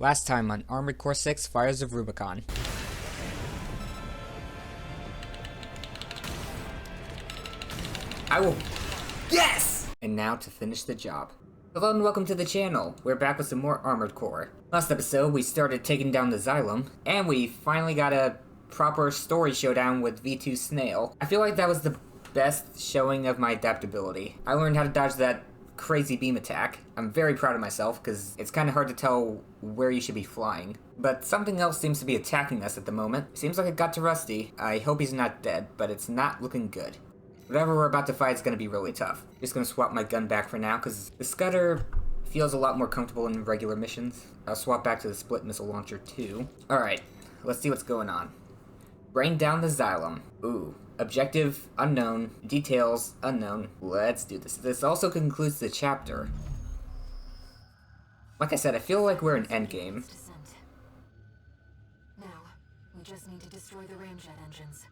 Last time on Armored Core 6 Fires of Rubicon. I will... Yes! And now to finish the job. Hello and welcome to the channel. We're back with some more Armored Core. Last episode we started taking down the Xylem, and we finally got a proper story showdown with V2 Snail. I feel like that was the best showing of my adaptability. I learned how to dodge that crazy beam attack. I'm very proud of myself because it's kind of hard to tell where you should be flying. But something else seems to be attacking us at the moment. Seems like it got to Rusty. I hope he's not dead, but it's not looking good. Whatever we're about to fight is going to be really tough. Just going to swap my gun back for now because the Scudder feels a lot more comfortable in regular missions. I'll swap back to the split missile launcher too. Alright, let's see what's going on. Rain down the Xylem. Ooh. Objective unknown. Details unknown. Let's do this. This also concludes the chapter. Like I said, I feel like we're in endgame. Now, we just need to destroy the ramjet engines.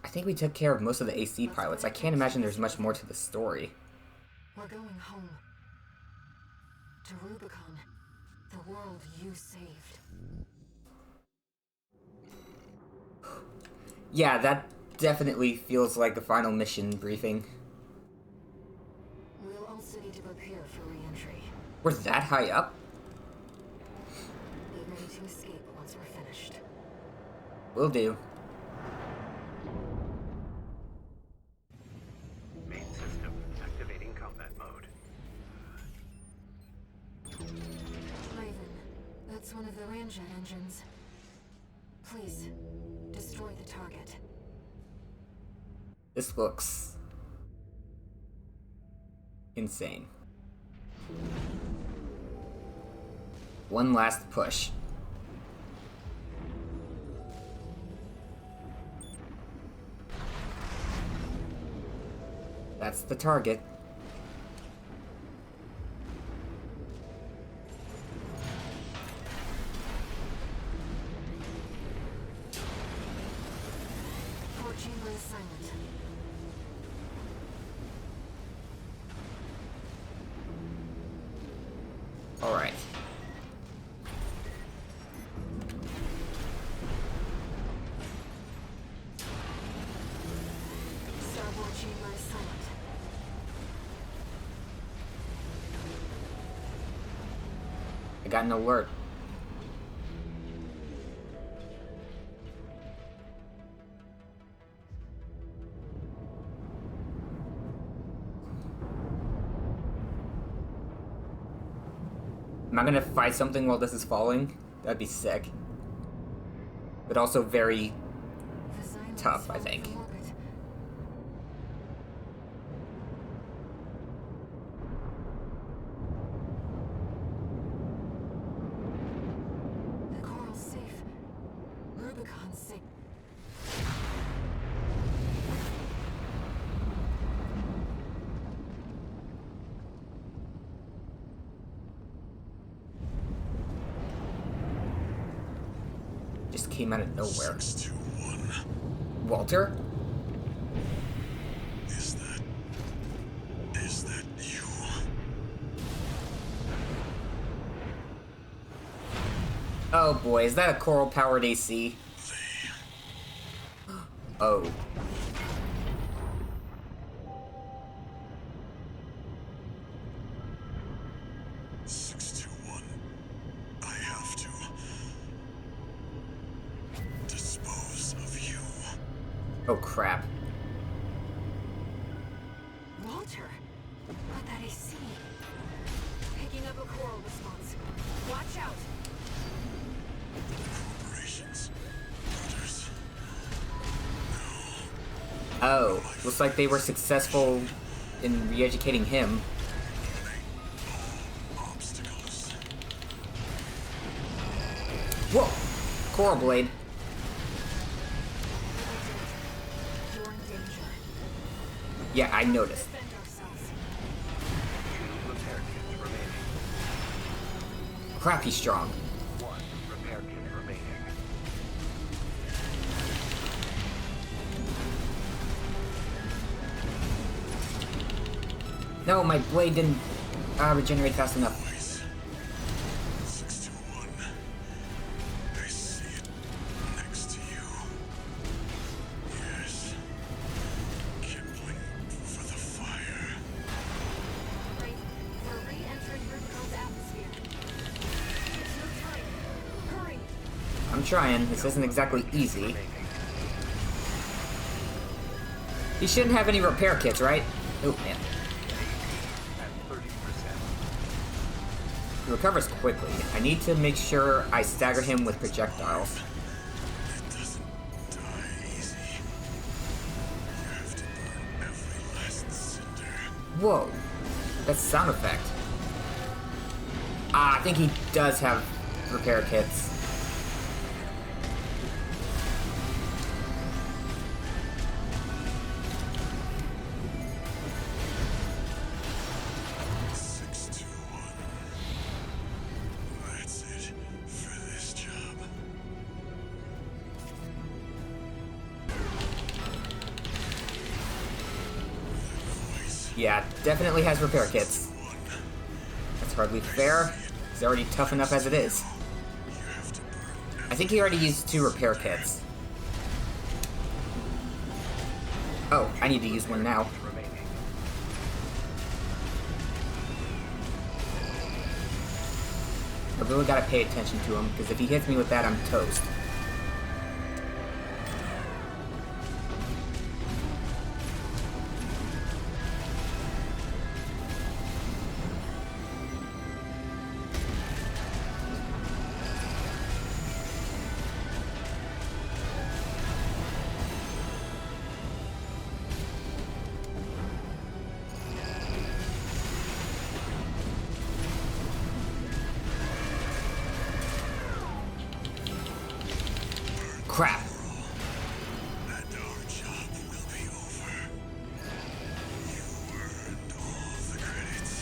I think we took care of most of the AC pilots. I can't imagine there's much more to the story. We're going home. To Rubicon. The world you saved. Yeah, that definitely feels like the final mission briefing. We'll also need to prepare for re-entry. We're that high up? Be ready to escape once we're finished. Will do. Main system activating combat mode. Raven, that's one of the ramjet engines. Please, destroy the target. This looks insane. One last push. That's the target. Port chamber is silent. All right. Starboard chamber is silent. I got an alert. Am I gonna fight something while this is falling? That'd be sick. But also very The Xylem tough, is I falling think. from orbit. The coral's safe. Rubicon's safe. Just came out of nowhere. 621. Walter? Is that you? Oh boy, is that a coral powered AC? Oh. They 621. I have to dispose of you. Oh crap. Walter! What that AC? Picking up a coral response. Watch out! Corporations. Others. Oh, looks like they were successful in re-educating him. Obstacles. Whoa! Coral blade. You're in danger. Yeah, I noticed. Defend ourselves. Two repair kits remaining. Crap, he's strong. One repair kit remaining. No, my blade didn't regenerate fast enough. Voice. 621. I'm trying. This isn't exactly easy. He shouldn't have any repair kits, right? Oh, man. At 30%. He recovers quickly. I need to make sure I stagger him with projectiles. It doesn't die easy. You have to burn every last cinder. Whoa. That's a sound effect. Ah, I think he does have repair kits. That's it for this job. Yeah, definitely has repair kits. That's hardly fair. He's already tough enough as it is. I think he already used 2 repair kits. Oh, I need to use one now. Remaining. I really gotta pay attention to him, because if he hits me with that, I'm toast. Crap. And our job will be over. You earned all the credits.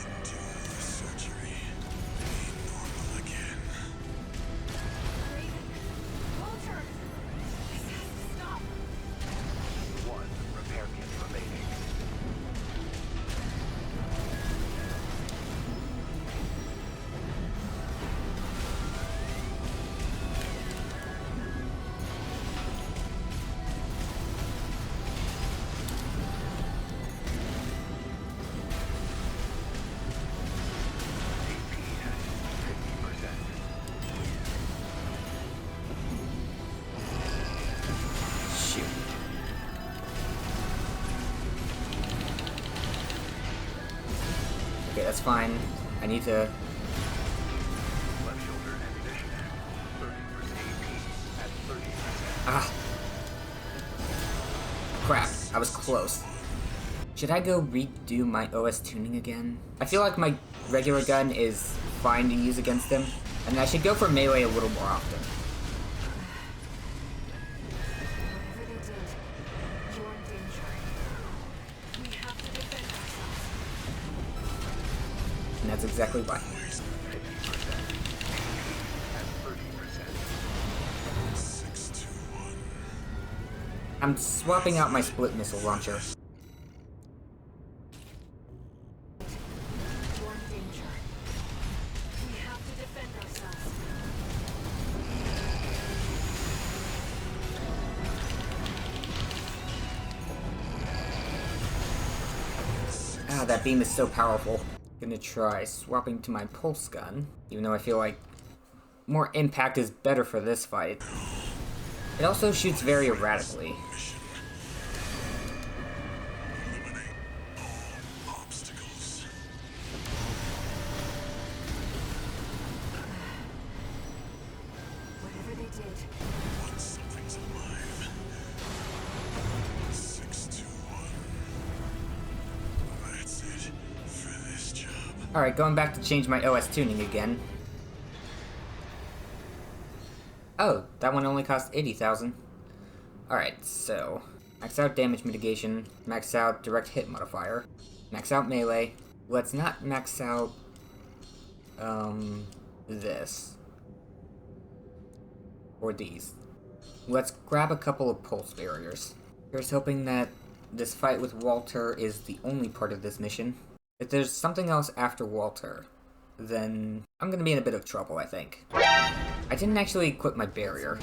Undo the surgery. Be normal again. Walter! This has to stop! 1 repair kit remaining. AP at 50%. Shoot. Okay, that's fine. I need to... Left shoulder ammunition at 30%. AP at 30%. Ah. Crap, I was close. Should I go redo my OS tuning again? I feel like my regular gun is fine to use against him, and I should go for melee a little more often. Whatever they did, you're in danger. We have to defend ourselves. And that's exactly why. 50%. At 30%. 621. I'm swapping out my split missile launcher. You're in danger. We have to defend ourselves. Ah, that beam is so powerful. Gonna try swapping to my pulse gun, even though I feel like more impact is better for this fight. It also shoots very erratically. Eliminate all obstacles. Whatever they did, Once something's alive. 621. That's it for this job. Alright, going back to change my OS tuning again. Oh, that one only cost 80,000. Alright, so max out damage mitigation, max out direct hit modifier, max out melee. Let's not max out this. Or these. Let's grab a couple of pulse barriers. Here's hoping that this fight with Walter is the only part of this mission. If there's something else after Walter, then I'm gonna be in a bit of trouble, I think. I didn't actually equip my barrier.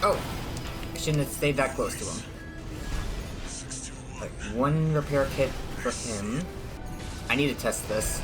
Oh! I shouldn't have stayed that close to him. Like, 1 repair kit for him. I need to test this.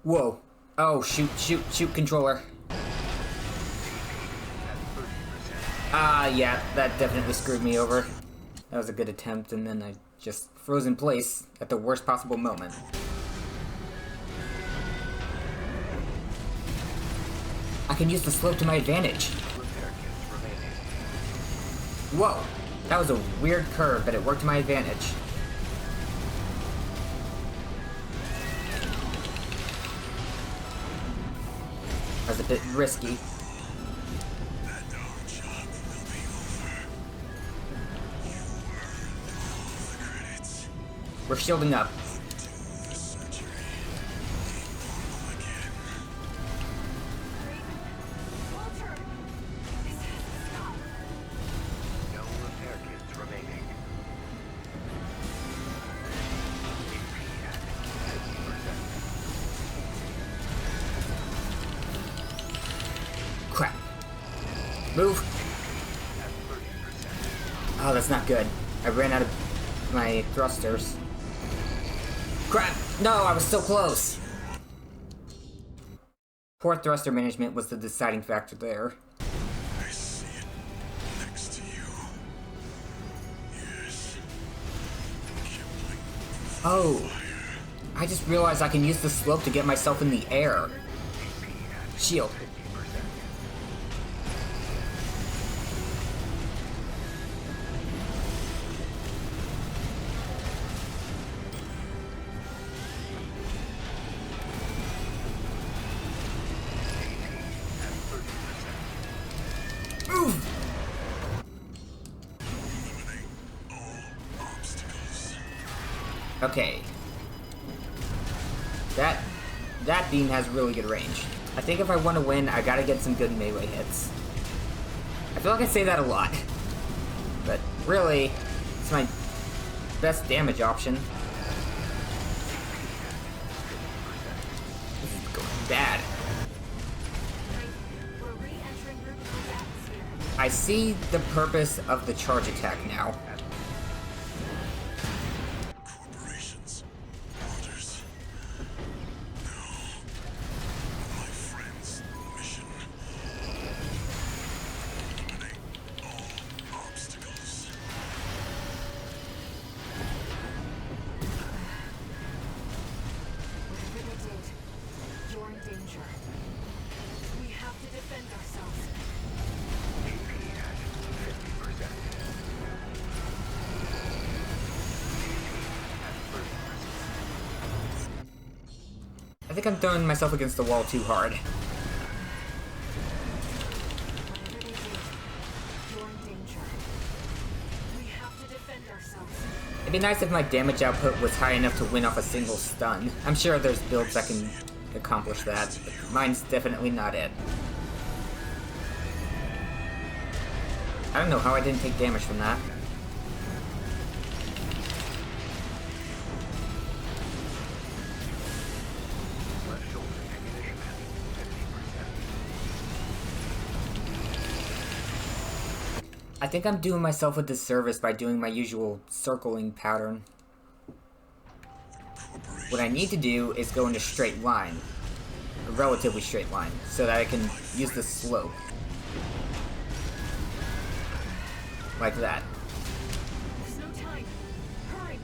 Whoa. Oh, shoot, controller. Ah, yeah, that definitely screwed me over. That was a good attempt, and then I just froze in place at the worst possible moment. I can use the slope to my advantage. Whoa, that was a weird curve, but it worked to my advantage. That was a bit risky. We're shielding up. No repair kits remaining. AP at 50%. Crap. Move. At 30%. Oh, that's not good. I ran out of my thrusters. Crap! No, I was so close! Poor thruster management was the deciding factor there. I see it next to you. Yes. Kindling Oh, I just realized I can use the slope to get myself in the air. Shield. Move! eliminate all obstacles. Okay. That beam has really good range. I think if I want to win, I gotta get some good melee hits. I feel like I say that a lot. But really, it's my best damage option. This is going bad. We're re-entering Rubicon's atmosphere. I see the purpose of the charge attack now. Corporations. Orders. No. My friend's mission. Eliminate all obstacles. Whatever they did, you're in danger. We have to defend ourselves. AP at 50%. I think I'm throwing myself against the wall too hard. Whatever they did, you're in danger. We have to defend ourselves. It'd be nice if my damage output was high enough to win off a single stun. I'm sure there's builds that can accomplish that, but mine's definitely not it. I don't know how I didn't take damage from that. Left shoulder ammunition at 50%. I think I'm doing myself a disservice by doing my usual circling pattern. What I need to do is go in a straight line. A relatively straight line, so that I can use the slope. Like that. There's no time. Hurry!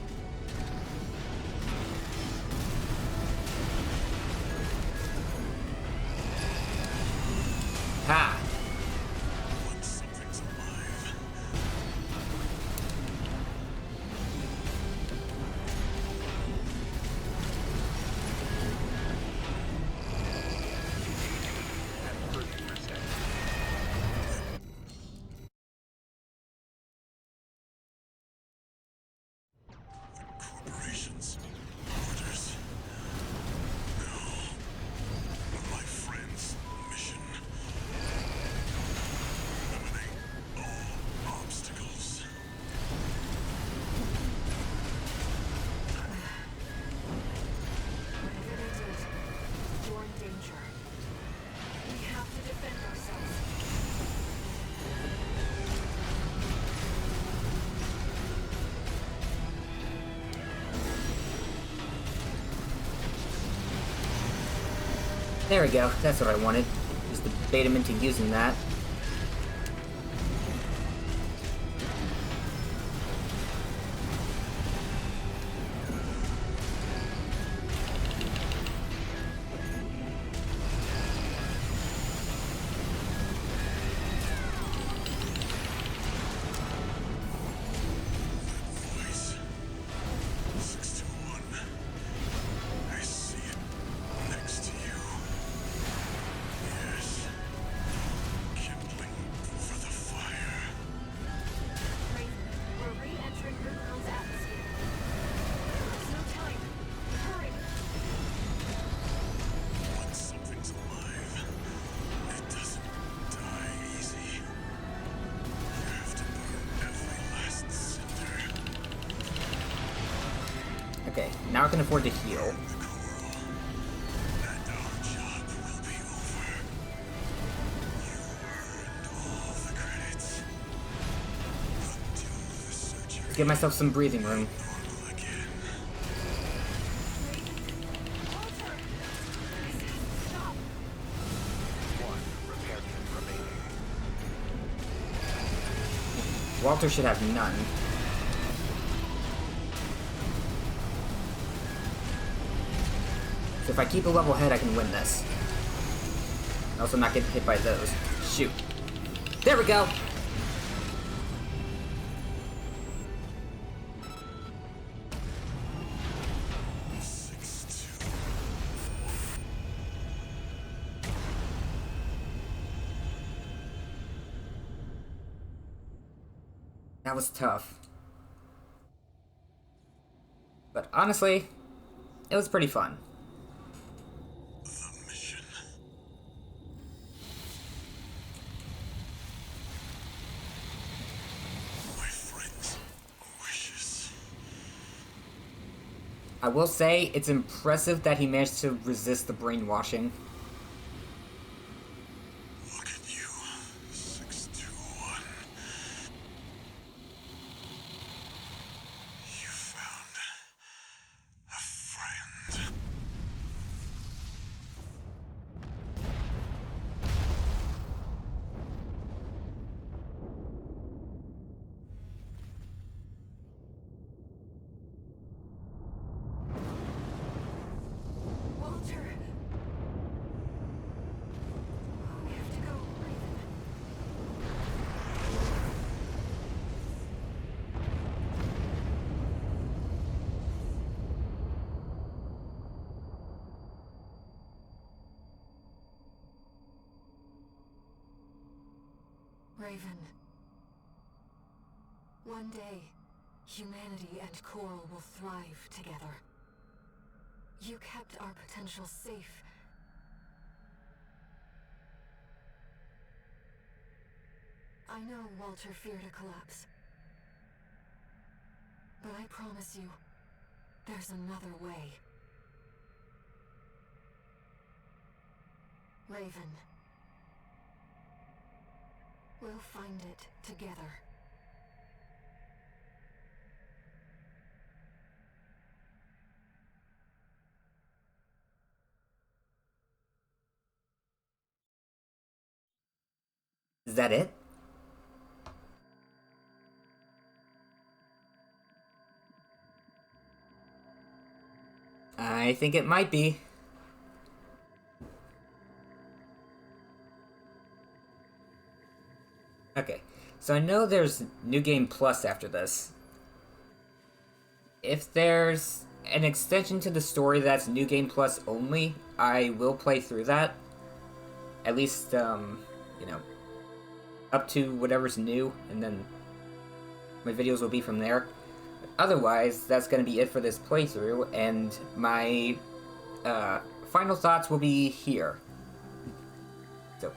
Ha! There we go, that's what I wanted. Just to bait him into using that. Voice. 621. I see it next to you. Yes. Kindling for the fire. Raven, we're re-entering Rubicon's atmosphere. There's no time. Hurry! Once something's alive, it doesn't die easy. You have to burn every last cinder. Okay, now I can afford to heal. The coral. And our job will be over. You earned all the credits. Until the surgery Let's give myself some breathing room. normal again. Walter! Stop! One repair kit remaining. Walter should have none. So if I keep a level head, I can win this. Also not get hit by those. Shoot. There we go! That was tough. But honestly, it was pretty fun. The mission. My friend's wishes. I will say, it's impressive that he managed to resist the brainwashing. Look at you, 621. You found a friend. Walter! We have to go, Raven. Raven. One day, humanity and Coral will thrive together. You kept our potential safe. I know Walter feared a collapse. But I promise you, there's another way. Raven. We'll find it together. Is that it? I think it might be. Okay, so I know there's New Game Plus after this. If there's an extension to the story that's New Game Plus only, I will play through that. At least, you know, up to whatever's new, and then my videos will be from there. Otherwise, that's going to be it for this playthrough, and my final thoughts will be here. So,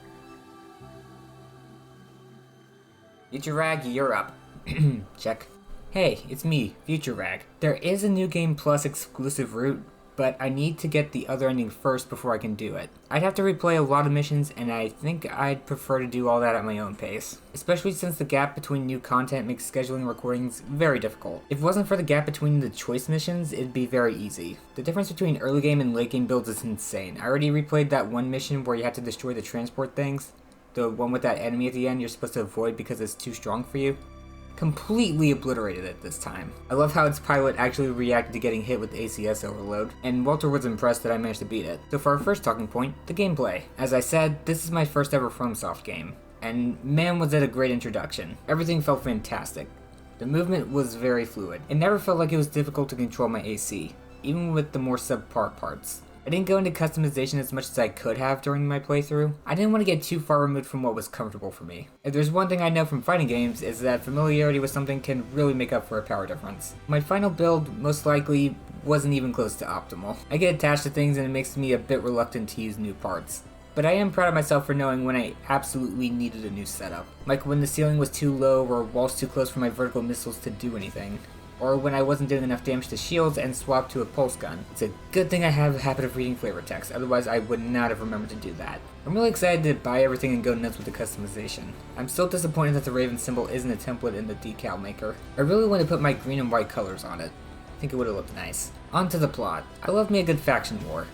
Future Rag, you're up. Check. Hey, it's me, Future Rag. There is a New Game Plus exclusive route but I need to get the other ending first before I can do it. I'd have to replay a lot of missions, and I think I'd prefer to do all that at my own pace, especially since the gap between new content makes scheduling recordings very difficult. If it wasn't for the gap between the choice missions, it'd be very easy. The difference between early game and late game builds is insane. I already replayed that one mission where you had to destroy the transport things, the one with that enemy at the end you're supposed to avoid because it's too strong for you. Completely obliterated it this time. I love how its pilot actually reacted to getting hit with ACS overload, and Walter was impressed that I managed to beat it. So for our first talking point, the gameplay. As I said, this is my first ever FromSoft game, and man was it a great introduction. Everything felt fantastic. The movement was very fluid. It never felt like it was difficult to control my AC, even with the more subpar parts. I didn't go into customization as much as I could have during my playthrough. I didn't want to get too far removed from what was comfortable for me. If there's one thing I know from fighting games, is that familiarity with something can really make up for a power difference. My final build most likely wasn't even close to optimal. I get attached to things and it makes me a bit reluctant to use new parts. But I am proud of myself for knowing when I absolutely needed a new setup. Like when the ceiling was too low or walls too close for my vertical missiles to do anything. Or when I wasn't doing enough damage to shields and swapped to a pulse gun. It's a good thing I have a habit of reading flavor text, otherwise I would not have remembered to do that. I'm really excited to buy everything and go nuts with the customization. I'm still disappointed that the Raven symbol isn't a template in the decal maker. I really want to put my green and white colors on it. I think it would have looked nice. On to the plot. I love me a good faction war.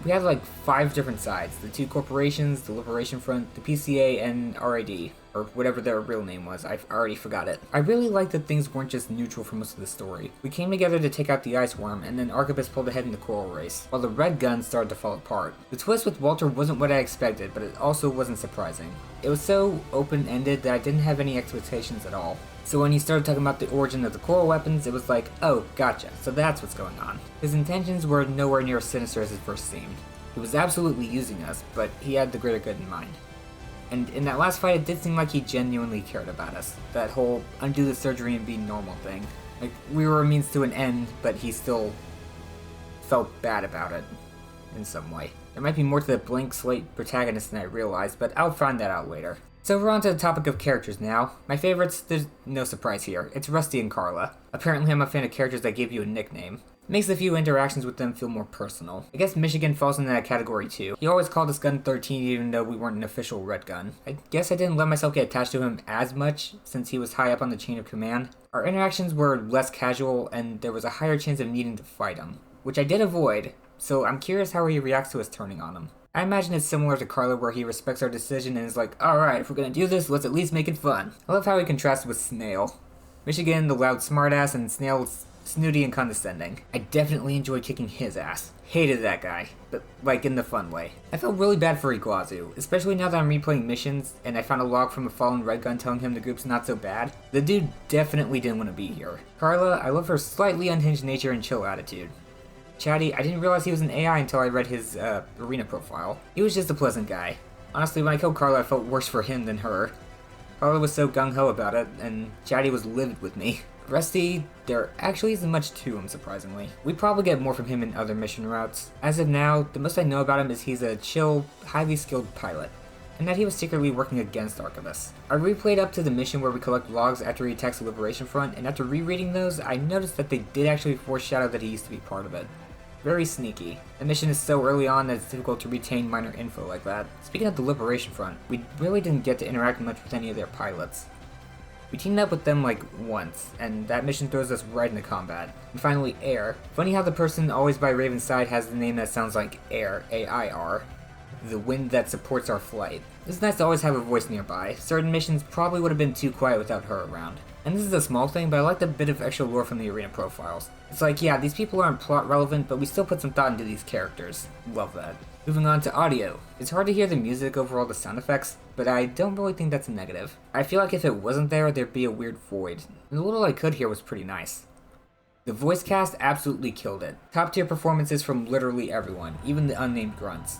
We had like 5 different sides, the 2 corporations, the Liberation Front, the PCA, and RID, or whatever their real name was, I already forgot it. I really liked that things weren't just neutral for most of the story. We came together to take out the Ice Worm, and then Arquebus pulled ahead in the Coral Race, while the Red Gun started to fall apart. The twist with Walter wasn't what I expected, but it also wasn't surprising. It was so open-ended that I didn't have any expectations at all. So when he started talking about the origin of the coral weapons, it was like, oh, gotcha, so that's what's going on. His intentions were nowhere near as sinister as it first seemed. He was absolutely using us, but he had the greater good in mind. And in that last fight, it did seem like he genuinely cared about us. That whole undo the surgery and be normal thing. Like, we were a means to an end, but he still felt bad about it in some way. There might be more to the blank slate protagonist than I realized, but I'll find that out later. So we're on to the topic of characters now. My favorites, there's no surprise here. It's Rusty and Carla. Apparently I'm a fan of characters that give you a nickname. Makes the few interactions with them feel more personal. I guess Michigan falls into that category too. He always called us Gun 13 even though we weren't an official Red Gun. I guess I didn't let myself get attached to him as much since he was high up on the chain of command. Our interactions were less casual and there was a higher chance of needing to fight him, which I did avoid, so I'm curious how he reacts to us turning on him. I imagine it's similar to Carla where he respects our decision and is like, alright, if we're gonna do this, let's at least make it fun. I love how he contrasts with Snail. Michigan, the loud smartass, and Snail's snooty and condescending. I definitely enjoyed kicking his ass. Hated that guy, but like in the fun way. I felt really bad for Iguazu, especially now that I'm replaying missions and I found a log from a fallen Red Gun telling him the group's not so bad. The dude definitely didn't want to be here. Carla, I love her slightly unhinged nature and chill attitude. Chatty, I didn't realize he was an AI until I read his arena profile. He was just a pleasant guy. Honestly, when I killed Carla, I felt worse for him than her. Carla was so gung-ho about it, and Chatty was livid with me. Rusty, there actually isn't much to him, surprisingly. We probably get more from him in other mission routes. As of now, the most I know about him is he's a chill, highly skilled pilot, and that he was secretly working against Arquebus. I replayed up to the mission where we collect logs after he attacks the Liberation Front, and after rereading those, I noticed that they did actually foreshadow that he used to be part of it. Very sneaky. The mission is so early on that it's difficult to retain minor info like that. Speaking of the Liberation Front, we really didn't get to interact much with any of their pilots. We teamed up with them like once, and that mission throws us right into combat. And finally, Air. Funny how the person always by Raven's side has the name that sounds like Air, A-I-R. The wind that supports our flight. It's nice to always have a voice nearby. Certain missions probably would have been too quiet without her around. And this is a small thing, but I like the bit of extra lore from the arena profiles. It's like, yeah, these people aren't plot relevant, but we still put some thought into these characters. Love that. Moving on to audio. It's hard to hear the music over all the sound effects, but I don't really think that's a negative. I feel like if it wasn't there, there'd be a weird void. And the little I could hear was pretty nice. The voice cast absolutely killed it. Top tier performances from literally everyone, even the unnamed grunts.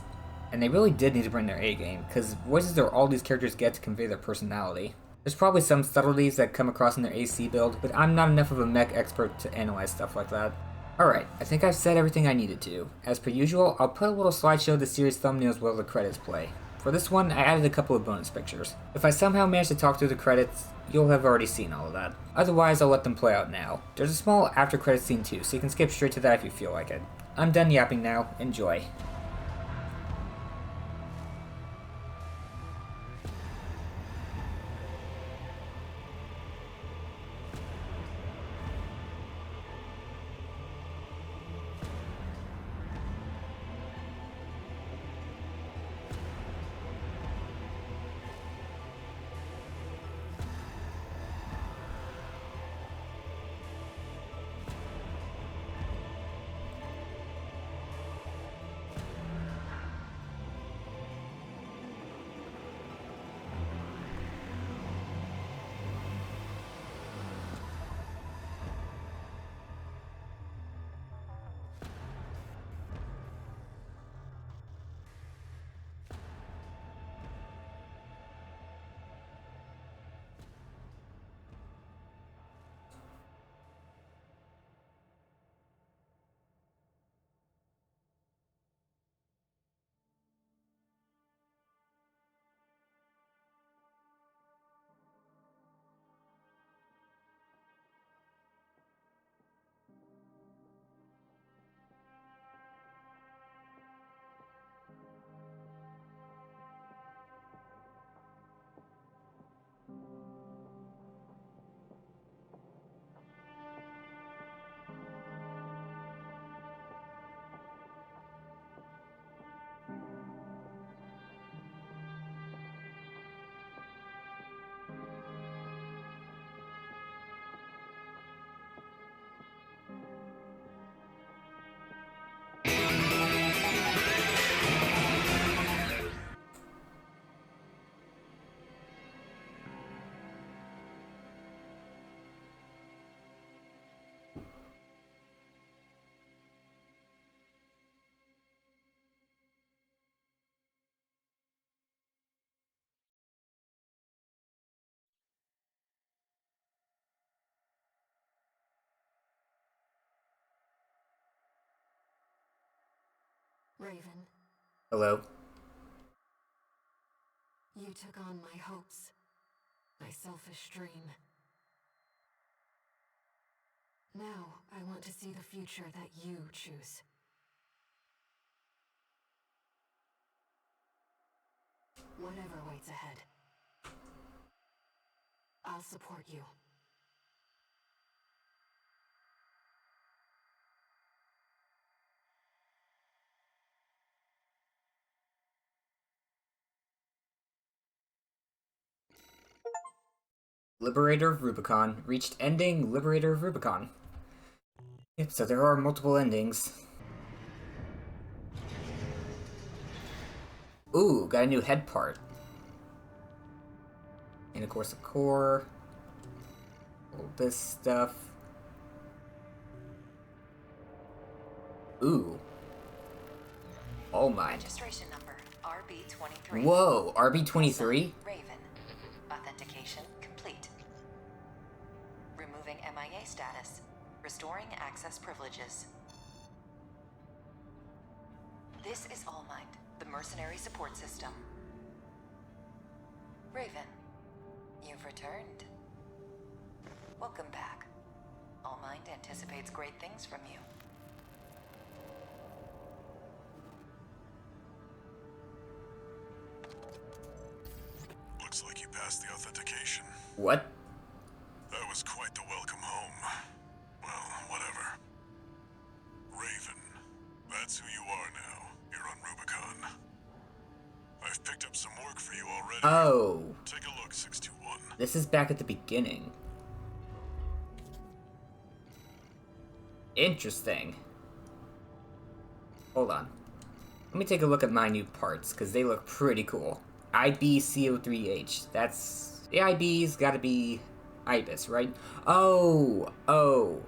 And they really did need to bring their A game, because voices are all these characters get to convey their personality. There's probably some subtleties that come across in their AC build, but I'm not enough of a mech expert to analyze stuff like that. Alright, I think I've said everything I needed to. As per usual, I'll put a little slideshow of the series thumbnails while the credits play. For this one, I added a couple of bonus pictures. If I somehow manage to talk through the credits, you'll have already seen all of that. Otherwise, I'll let them play out now. There's a small after credits scene too, so you can skip straight to that if you feel like it. I'm done yapping now. Enjoy. Raven, Hello? you took on my hopes, my selfish dream. Now, I want to see the future that you choose. Whatever waits ahead, I'll support you. Liberator of Rubicon. Reached ending Liberator of Rubicon. Yep, so there are multiple endings. Ooh, got a new head part. And of course a core. All this stuff. Ooh. Oh my. Registration number RB23. Whoa, RB23? Raven. Authentication complete. Removing MIA status. Restoring access privileges. This is All Mind, the mercenary support system. Raven, you've returned. Welcome back. All Mind anticipates great things from you. Looks like you passed the authentication. What? That was quite the welcome home. Well, whatever. Raven, that's who you are now. You're on Rubicon. I've picked up some work for you already. Oh. Take a look, 621. This is back at the beginning. Interesting. Hold on. Let me take a look at my new parts, because they look pretty cool. IBCO3H. That's... The IB's gotta be Ibis, right? Oh!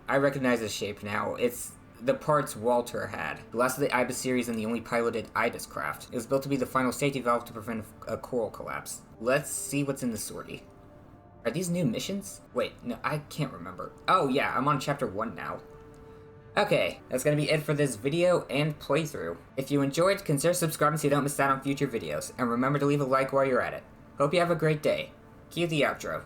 I recognize this shape now. It's the parts Walter had. The last of the Ibis series and the only piloted Ibis craft. It was built to be the final safety valve to prevent a coral collapse. Let's see what's in the sortie. Are these new missions? Wait, no, I can't remember. Oh yeah, I'm on chapter 1 now. Okay, that's gonna be it for this video and playthrough. If you enjoyed, consider subscribing so you don't miss out on future videos, and remember to leave a like while you're at it. Hope you have a great day. Cue the outro.